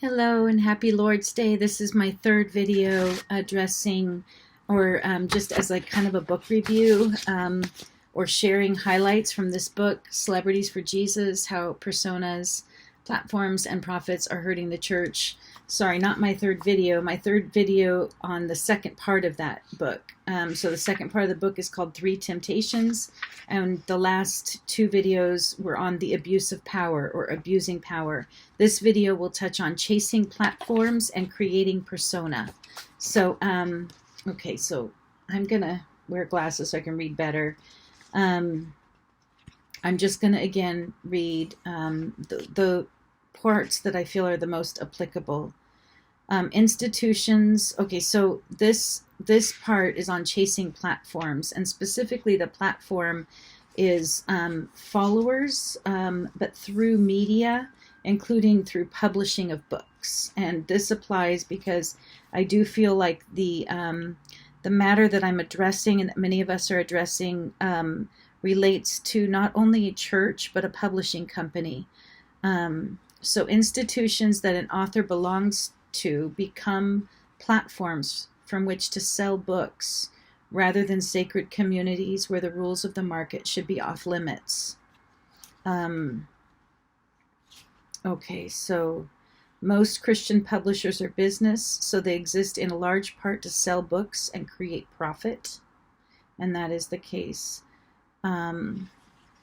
Hello and happy Lord's Day. This is my third video addressing or just as like kind of a book review or sharing highlights from this book, Celebrities for Jesus, How Personas, Platforms, and Profits Are Hurting the Church. Sorry, not my third video. My third video on the second part of that book. So the second part of the book is called Three Temptations, and the last two videos were on the abuse of power or abusing power. This video will touch on chasing platforms and creating persona. So, okay, so I'm gonna wear glasses so I can read better. I'm just gonna again read the parts that I feel are the most applicable. Institutions. Okay, so this part is on chasing platforms, and specifically the platform is followers, but through media, including through publishing of books. And this applies because I do feel like the matter that I'm addressing and that many of us are addressing relates to not only a church but a publishing company. So institutions that an author belongs to become platforms from which to sell books rather than sacred communities where the rules of the market should be off limits. Okay, so most Christian publishers are business, so they exist in a large part to sell books and create profit, and that is the case in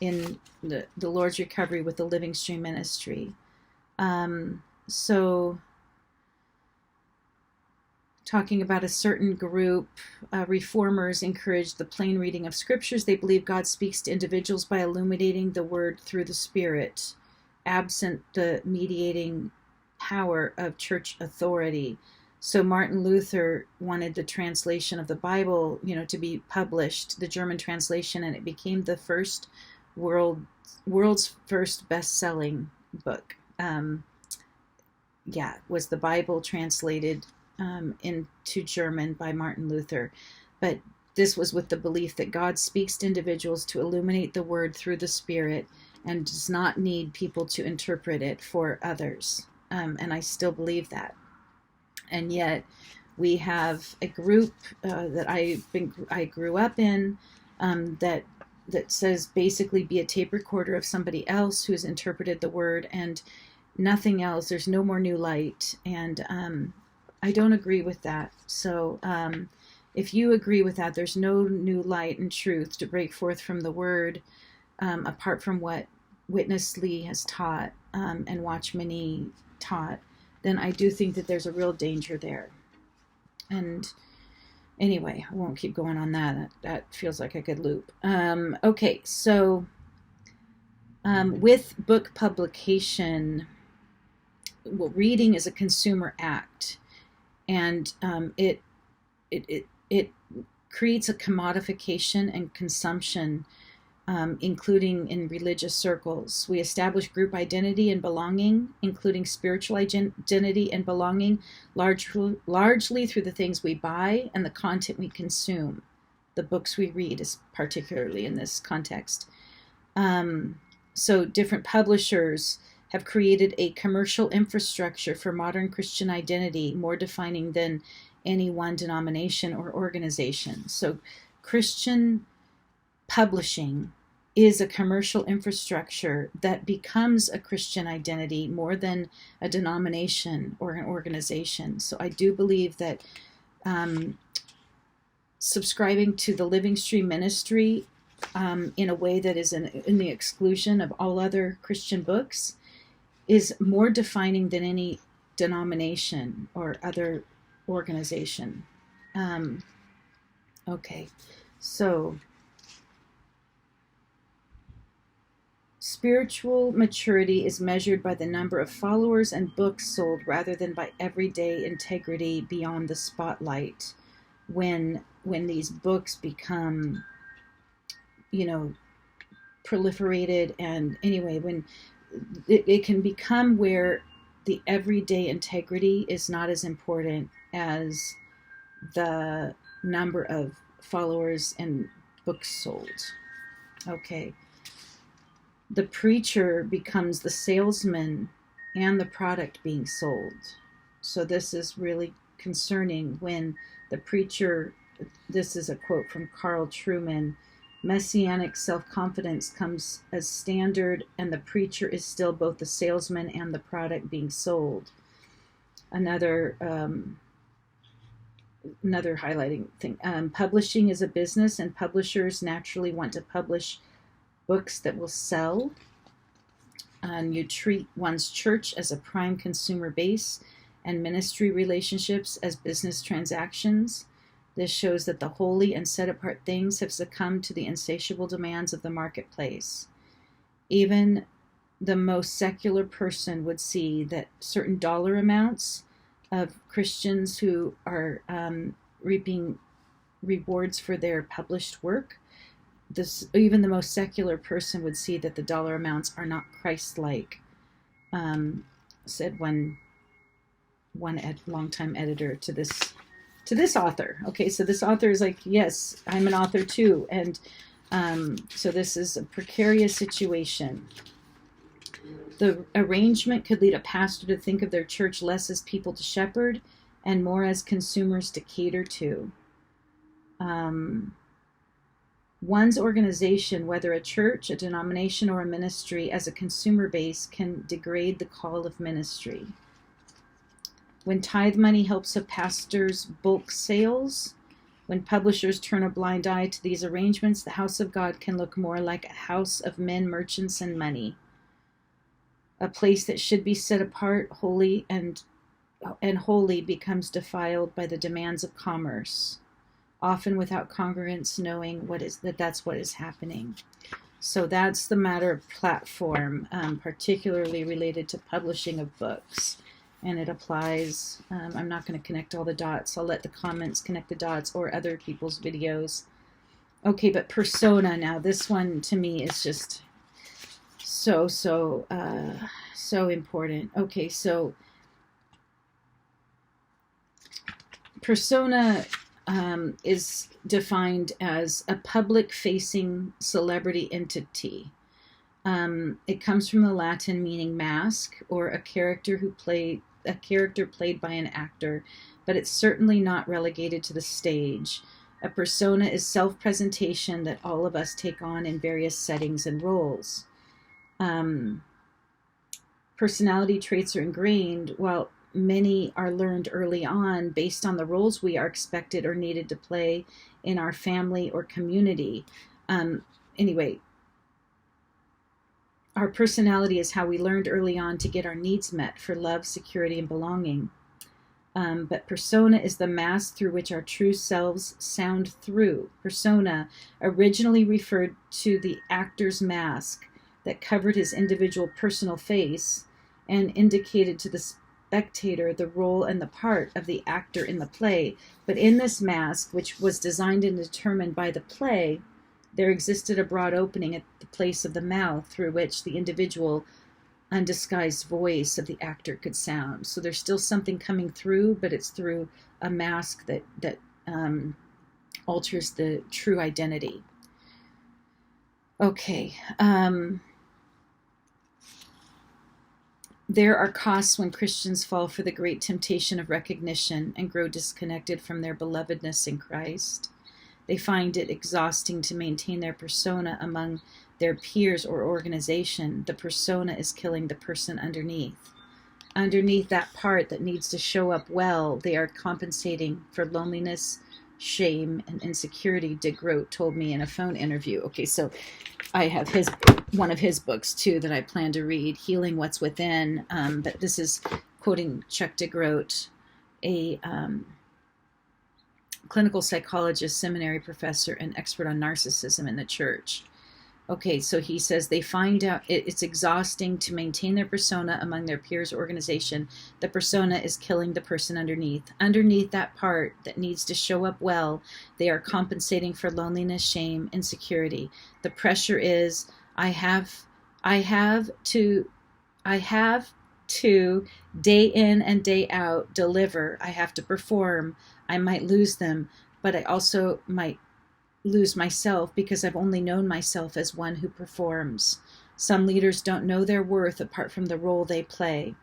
the Lord's Recovery with the Living Stream Ministry. So talking about a certain group, reformers encourage the plain reading of scriptures. They believe God speaks to individuals by illuminating the word through the Spirit, absent the mediating power of church authority. So Martin Luther wanted the translation of the Bible, to be published, the German translation, and it became the world's first best-selling book. Was the Bible translated into German by Martin Luther. But this was with the belief that God speaks to individuals to illuminate the word through the Spirit and does not need people to interpret it for others. And I still believe that. And yet we have a group that I grew up in that says basically be a tape recorder of somebody else who's interpreted the word and nothing else. There's no more new light. And I don't agree with that. So if you agree with that, there's no new light and truth to break forth from the word apart from what Witness Lee has taught and Watchman taught, then I do think that there's a real danger there. And anyway, I won't keep going on that. That feels like a good loop. Okay, so with book publication, reading is a consumer act. And it creates a commodification and consumption, including in religious circles. We establish group identity and belonging, including spiritual identity and belonging, largely through the things we buy and the content we consume. The books we read is particularly in this context. So different publishers have created a commercial infrastructure for modern Christian identity, more defining than any one denomination or organization. So Christian publishing is a commercial infrastructure that becomes a Christian identity more than a denomination or an organization. So I do believe that subscribing to the Living Stream Ministry in a way that is in the exclusion of all other Christian books is more defining than any denomination or other organization. Okay, so spiritual maturity is measured by the number of followers and books sold rather than by everyday integrity beyond the spotlight. When these books become, proliferated, and anyway, when it can become where the everyday integrity is not as important as the number of followers and books sold. Okay. The preacher becomes the salesman and the product being sold. So this is really concerning when the preacher, this is a quote from Carl Trueman, messianic self-confidence comes as standard and the preacher is still both the salesman and the product being sold. Another highlighting thing, publishing is a business and publishers naturally want to publish books that will sell. You treat one's church as a prime consumer base and ministry relationships as business transactions. This shows that the holy and set-apart things have succumbed to the insatiable demands of the marketplace. Even the most secular person would see that certain dollar amounts of Christians who are reaping rewards for their published work, even the most secular person would see that the dollar amounts are not Christ-like, said one longtime editor to this author. Okay, so this author is like, yes, I'm an author too, and so this is a precarious situation. The arrangement could lead a pastor to think of their church less as people to shepherd and more as consumers to cater to. One's organization, whether a church, a denomination, or a ministry, as a consumer base can degrade the call of ministry. When tithe money helps a pastor's bulk sales, when publishers turn a blind eye to these arrangements, the house of God can look more like a house of men, merchants, and money. A place that should be set apart, holy, and holy becomes defiled by the demands of commerce, often without congregants knowing that's what is happening. So that's the matter of platform, particularly related to publishing of books. And it applies, I'm not going to connect all the dots. I'll let the comments connect the dots or other people's videos. Okay, but persona now. This one to me is just so important. Okay, so persona is defined as a public-facing celebrity entity. It comes from the Latin meaning mask, or a character played by an actor, but it's certainly not relegated to the stage. A persona is self-presentation that all of us take on in various settings and roles. Personality traits are ingrained, while many are learned early on based on the roles we are expected or needed to play in our family or community. Anyway, our personality is how we learned early on to get our needs met for love, security, and belonging. But persona is the mask through which our true selves sound through. Persona originally referred to the actor's mask that covered his individual personal face and indicated to the spectator the role and the part of the actor in the play. But in this mask, which was designed and determined by the play, there existed a broad opening at the place of the mouth through which the individual undisguised voice of the actor could sound. So there's still something coming through, but it's through a mask that alters the true identity. Okay. There are costs when Christians fall for the great temptation of recognition and grow disconnected from their belovedness in Christ. They find it exhausting to maintain their persona among their peers or organization. The persona is killing the person underneath. Underneath that part that needs to show up well, they are compensating for loneliness, shame, and insecurity, De Groot told me in a phone interview. Okay, so I have one of his books too that I plan to read, Healing What's Within. But this is quoting Chuck De Groot, a clinical psychologist, seminary professor, and expert on narcissism in the church. Okay, so he says they find out it's exhausting to maintain their persona among their peers' organization. The persona is killing the person underneath. Underneath that part that needs to show up well, they are compensating for loneliness, shame, insecurity. The pressure is, I have to day in and day out deliver. I have to perform. I might lose them, but I also might lose myself because I've only known myself as one who performs. Some leaders don't know their worth apart from the role they play.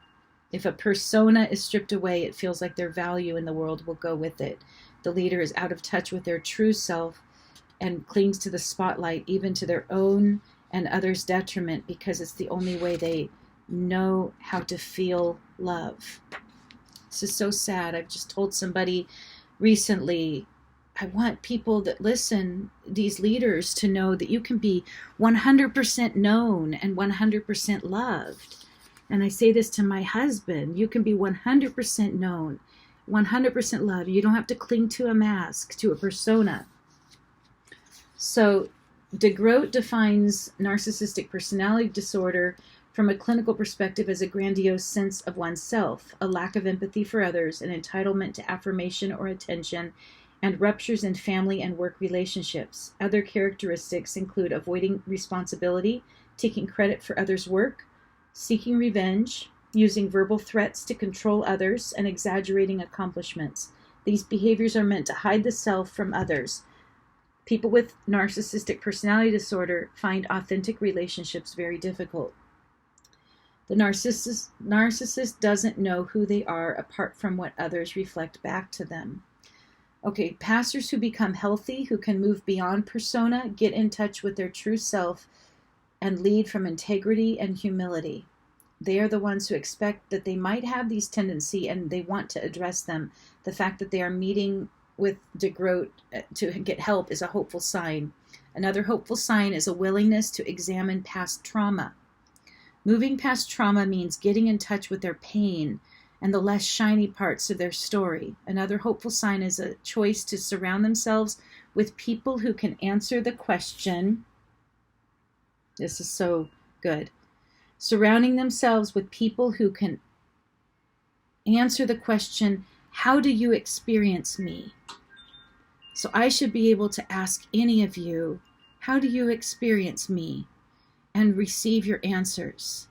If a persona is stripped away, it feels like their value in the world will go with it. The leader is out of touch with their true self and clings to the spotlight, even to their own and others' detriment, because it's the only way they know how to feel love. This is so sad. I've just told somebody recently, I want people that listen, these leaders, to know that you can be 100% known and 100% loved. And I say this to my husband, you can be 100% known, 100% loved. You don't have to cling to a mask, to a persona. So de Groot defines narcissistic personality disorder from a clinical perspective as a grandiose sense of oneself, a lack of empathy for others, an entitlement to affirmation or attention, and ruptures in family and work relationships. Other characteristics include avoiding responsibility, taking credit for others' work, seeking revenge, using verbal threats to control others, and exaggerating accomplishments. These behaviors are meant to hide the self from others. People with narcissistic personality disorder find authentic relationships very difficult. The narcissist doesn't know who they are apart from what others reflect back to them. Okay, pastors who become healthy, who can move beyond persona, get in touch with their true self, and lead from integrity and humility. They are the ones who expect that they might have these tendencies and they want to address them. The fact that they are meeting with de Groot to get help is a hopeful sign. Another hopeful sign is a willingness to examine past trauma. Moving past trauma means getting in touch with their pain and the less shiny parts of their story. Another hopeful sign is a choice to surround themselves with people who can answer the question. This is so good. Surrounding themselves with people who can answer the question, how do you experience me? So I should be able to ask any of you, how do you experience me? And receive your answers.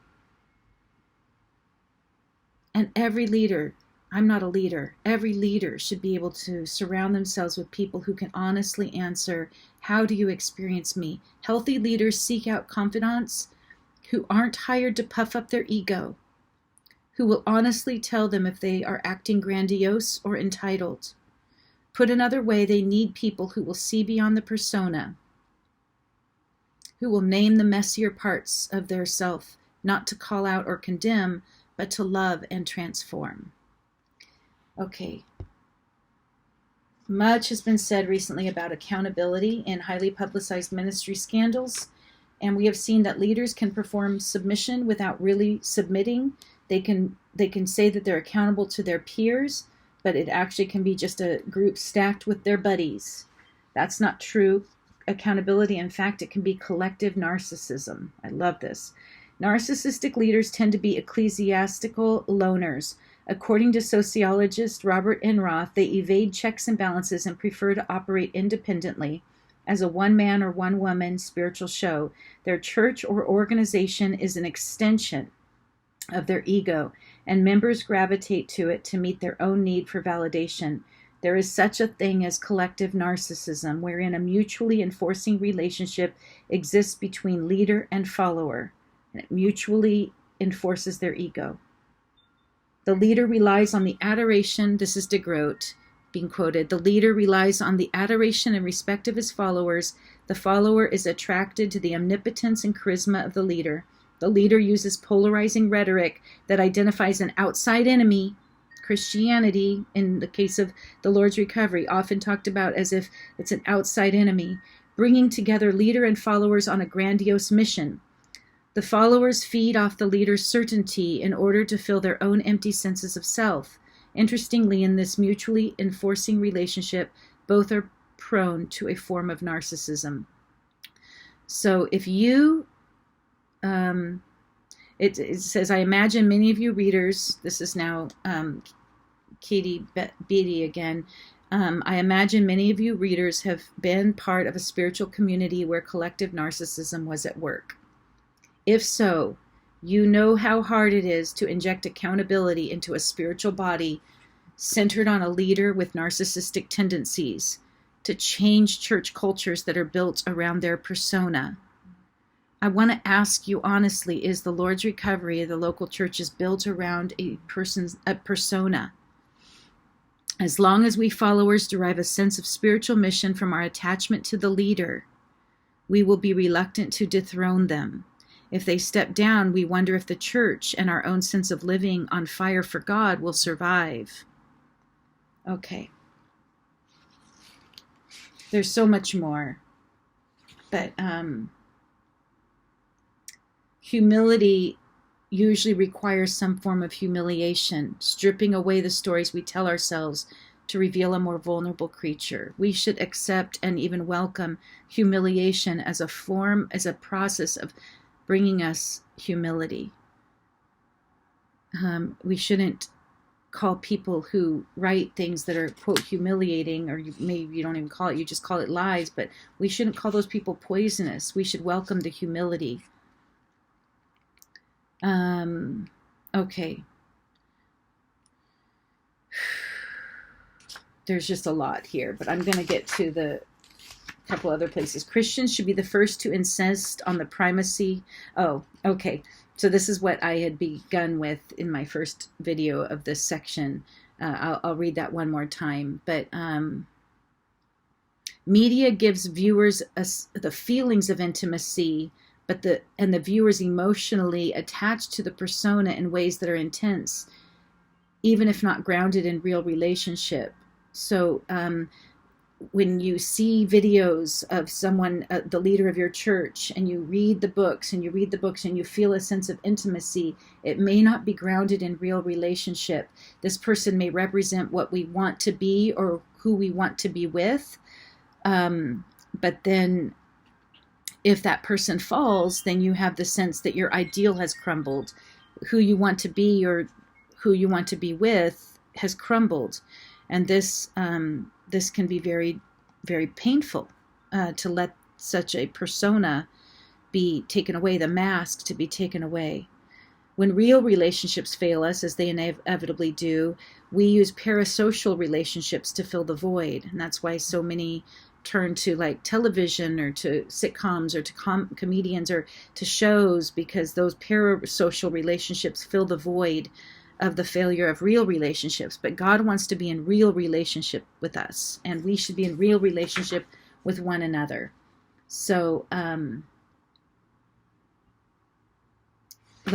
And every leader, I'm not a leader, every leader should be able to surround themselves with people who can honestly answer, how do you experience me? Healthy leaders seek out confidants who aren't hired to puff up their ego, who will honestly tell them if they are acting grandiose or entitled. Put another way, they need people who will see beyond the persona, who will name the messier parts of their self, not to call out or condemn, but to love and transform. Okay. Much has been said recently about accountability in highly publicized ministry scandals, and we have seen that leaders can perform submission without really submitting. They can say that they're accountable to their peers, but it actually can be just a group stacked with their buddies. That's not true accountability. In fact, it can be collective narcissism. I love this. Narcissistic leaders tend to be ecclesiastical loners. According to sociologist Robert N. Roth, they evade checks and balances and prefer to operate independently as a one-man or one-woman spiritual show. Their church or organization is an extension of their ego, and members gravitate to it to meet their own need for validation. There is such a thing as collective narcissism, wherein a mutually enforcing relationship exists between leader and follower, and it mutually enforces their ego. The leader relies on the adoration, this is de Groot being quoted, the leader relies on the adoration and respect of his followers. The follower is attracted to the omnipotence and charisma of the leader. The leader uses polarizing rhetoric that identifies an outside enemy. Christianity, in the case of the Lord's Recovery, often talked about as if it's an outside enemy, bringing together leader and followers on a grandiose mission. The followers feed off the leader's certainty in order to fill their own empty senses of self. Interestingly, in this mutually enforcing relationship, both are prone to a form of narcissism. So if you, it says, I imagine many of you readers, this is now Katelyn Beaty again, I imagine many of you readers have been part of a spiritual community where collective narcissism was at work. If so, you know how hard it is to inject accountability into a spiritual body centered on a leader with narcissistic tendencies, to change church cultures that are built around their persona. I want to ask you honestly, is the Lord's recovery of the local churches built around a persona? As long as we followers derive a sense of spiritual mission from our attachment to the leader, we will be reluctant to dethrone them. If they step down, we wonder if the church and our own sense of living on fire for God will survive. Okay. There's so much more. But humility usually requires some form of humiliation, stripping away the stories we tell ourselves to reveal a more vulnerable creature. We should accept and even welcome humiliation as a process of bringing us humility. We shouldn't call people who write things that are, quote, humiliating, or maybe you don't even call it, you just call it lies, but we shouldn't call those people poisonous. We should welcome the humility. Okay. There's just a lot here, but I'm going to get to the couple other places. Christians should be the first to insist on the primacy. Oh, okay. So this is what I had begun with in my first video of this section. I'll read that one more time. But media gives viewers the feelings of intimacy, but the viewers emotionally attached to the persona in ways that are intense, even if not grounded in real relationship. So when you see videos of someone, the leader of your church, and you read the books and you feel a sense of intimacy, it may not be grounded in real relationship. This person may represent what we want to be or who we want to be with. But then if that person falls, then you have the sense that your ideal has crumbled. Who you want to be or who you want to be with has crumbled. And this can be very, very painful to let such a persona be taken away, the mask to be taken away. When real relationships fail us, as they inevitably do, we use parasocial relationships to fill the void. And that's why so many turn to like television or to sitcoms or to comedians or to shows, because those parasocial relationships fill the void of the failure of real relationships. But God wants to be in real relationship with us, and we should be in real relationship with one another. So let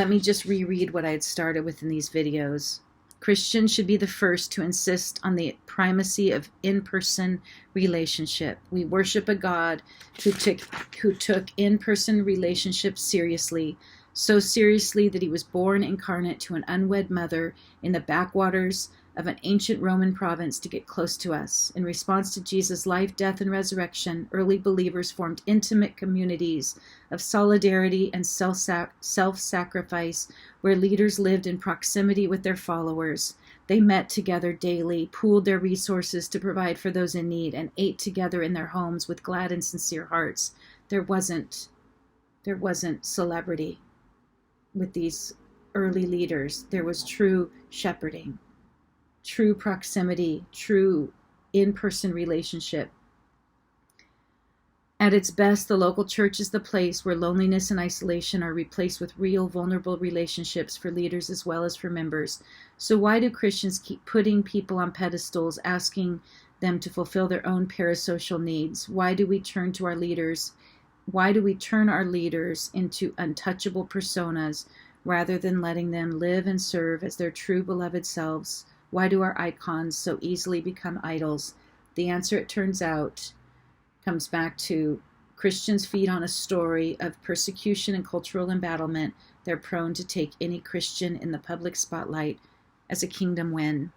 me just reread what I had started with in these videos. Christians should be the first to insist on the primacy of in-person relationship. We worship a God who took in-person relationships seriously, so seriously that he was born incarnate to an unwed mother in the backwaters of an ancient Roman province to get close to us. In response to Jesus' life, death, and resurrection, early believers formed intimate communities of solidarity and self-sacrifice where leaders lived in proximity with their followers. They met together daily, pooled their resources to provide for those in need, and ate together in their homes with glad and sincere hearts. There wasn't celebrity with these early leaders. There was true shepherding, true proximity, true in-person relationship. At its best, the local church is the place where loneliness and isolation are replaced with real, vulnerable relationships for leaders as well as for members. So why do Christians keep putting people on pedestals, asking them to fulfill their own parasocial needs? Why do we turn our leaders into untouchable personas rather than letting them live and serve as their true beloved selves? Why do our icons so easily become idols? The answer, it turns out, comes back to Christians feed on a story of persecution and cultural embattlement. They're prone to take any Christian in the public spotlight as a kingdom win,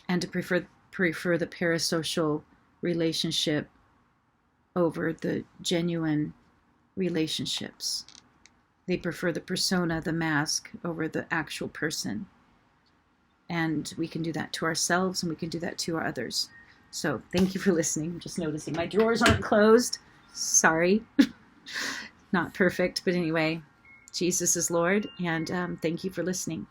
and to prefer the parasocial relationship over the genuine relationships. They prefer the persona, the mask, over the actual person. And we can do that to ourselves, and we can do that to our others. So thank you for listening. I'm just noticing my drawers aren't closed. Sorry. Not perfect, but anyway, Jesus is Lord, and thank you for listening.